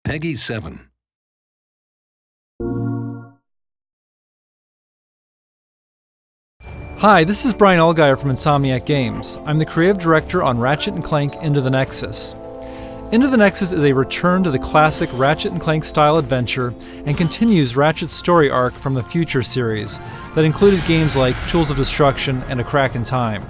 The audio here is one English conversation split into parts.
Peggy 7. Hi, this is Brian Allgaier from Insomniac Games. I'm the creative director on Ratchet and Clank Into the Nexus. Into the Nexus is a return to the classic Ratchet and Clank style adventure and continues Ratchet's story arc from the Future series that included games like Tools of Destruction and A Crack in Time.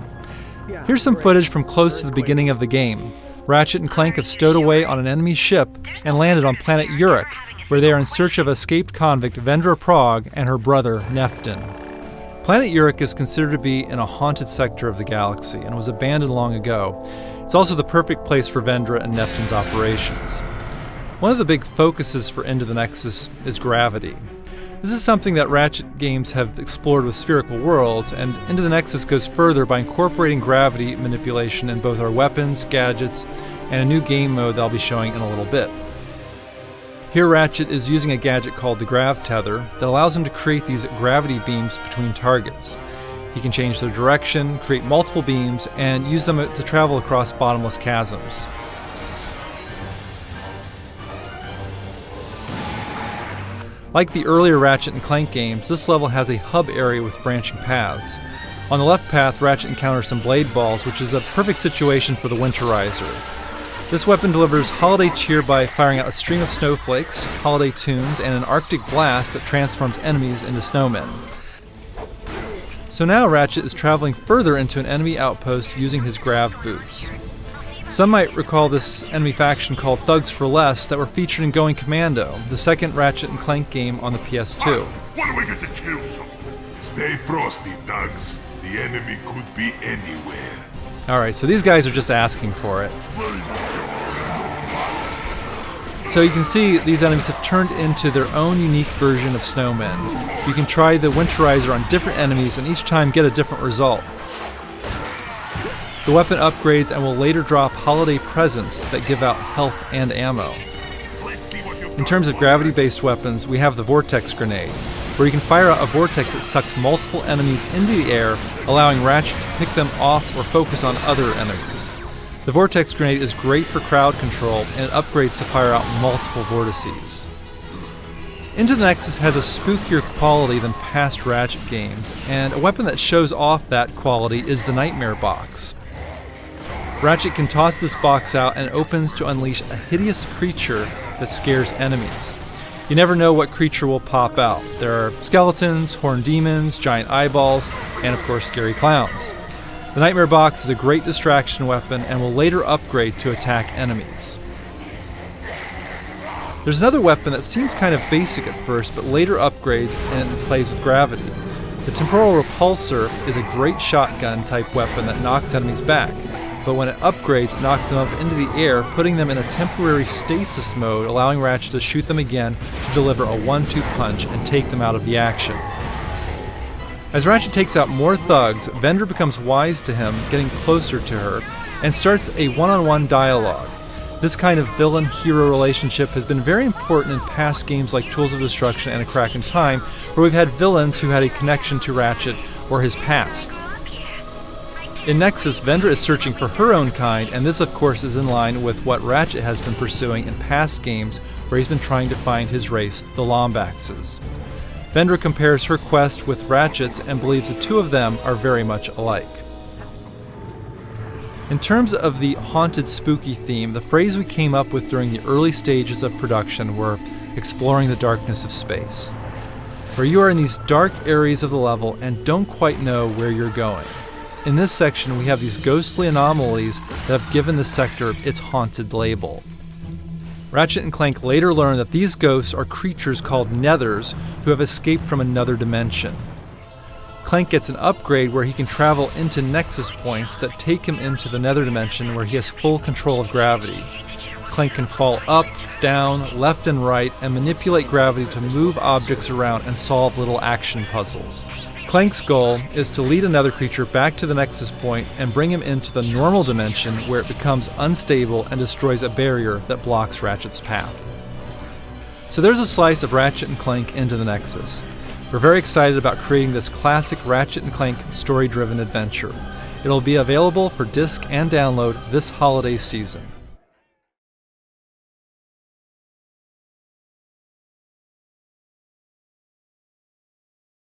Here's some footage from close to the beginning of the game. Ratchet and Clank have stowed away on an enemy ship and landed on planet Uruk, where they are in search of escaped convict Vendra Prague and her brother Neftin. Planet Uruk is considered to be in a haunted sector of the galaxy and was abandoned long ago. It's also the perfect place for Vendra and Neftin's operations. One of the big focuses for Into the Nexus is gravity. This is something that Ratchet games have explored with spherical worlds, and Into the Nexus goes further by incorporating gravity manipulation in both our weapons, gadgets, and a new game mode that I'll be showing in a little bit. Here Ratchet is using a gadget called the Grav Tether that allows him to create these gravity beams between targets. He can change their direction, create multiple beams, and use them to travel across bottomless chasms. Like the earlier Ratchet and Clank games, this level has a hub area with branching paths. On the left path, Ratchet encounters some blade balls, which is a perfect situation for the Winterizer. This weapon delivers holiday cheer by firing out a stream of snowflakes, holiday tunes, and an Arctic blast that transforms enemies into snowmen. So now Ratchet is traveling further into an enemy outpost using his grav boots. Some might recall this enemy faction called Thugs for Less that were featured in Going Commando, the second Ratchet and Clank game on the PS2. When we get to kill some? Stay frosty, thugs. The enemy could be anywhere. Alright, so these guys are just asking for it. So you can see these enemies have turned into their own unique version of snowmen. You can try the Winterizer on different enemies and each time get a different result. The weapon upgrades and will later drop holiday presents that give out health and ammo. In terms of gravity-based weapons, we have the Vortex Grenade, where you can fire out a vortex that sucks multiple enemies into the air, allowing Ratchet to pick them off or focus on other enemies. The Vortex Grenade is great for crowd control, and it upgrades to fire out multiple vortices. Into the Nexus has a spookier quality than past Ratchet games, and a weapon that shows off that quality is the Nightmare Box. Ratchet can toss this box out and it opens to unleash a hideous creature that scares enemies. You never know what creature will pop out. There are skeletons, horned demons, giant eyeballs, and of course scary clowns. The Nightmare Box is a great distraction weapon and will later upgrade to attack enemies. There's another weapon that seems kind of basic at first, but later upgrades and plays with gravity. The Temporal Repulsor is a great shotgun type weapon that knocks enemies back, but when it upgrades, it knocks them up into the air, putting them in a temporary stasis mode, allowing Ratchet to shoot them again to deliver a 1-2 punch and take them out of the action. As Ratchet takes out more thugs, Vendra becomes wise to him, getting closer to her, and starts a one-on-one dialogue. This kind of villain-hero relationship has been very important in past games like Tools of Destruction and A Crack in Time, where we've had villains who had a connection to Ratchet or his past. In Nexus, Vendra is searching for her own kind, and this of course is in line with what Ratchet has been pursuing in past games where he's been trying to find his race, the Lombaxes. Vendra compares her quest with Ratchet's and believes the two of them are very much alike. In terms of the haunted spooky theme, the phrase we came up with during the early stages of production were exploring the darkness of space, where you are in these dark areas of the level and don't quite know where you're going. In this section, we have these ghostly anomalies that have given the sector its haunted label. Ratchet and Clank later learn that these ghosts are creatures called Nethers who have escaped from another dimension. Clank gets an upgrade where he can travel into Nexus points that take him into the Nether dimension where he has full control of gravity. Clank can fall up, down, left and right, and manipulate gravity to move objects around and solve little action puzzles. Clank's goal is to lead another creature back to the Nexus point and bring him into the normal dimension where it becomes unstable and destroys a barrier that blocks Ratchet's path. So there's a slice of Ratchet and Clank Into the Nexus. We're very excited about creating this classic Ratchet and Clank story-driven adventure. It'll be available for disc and download this holiday season.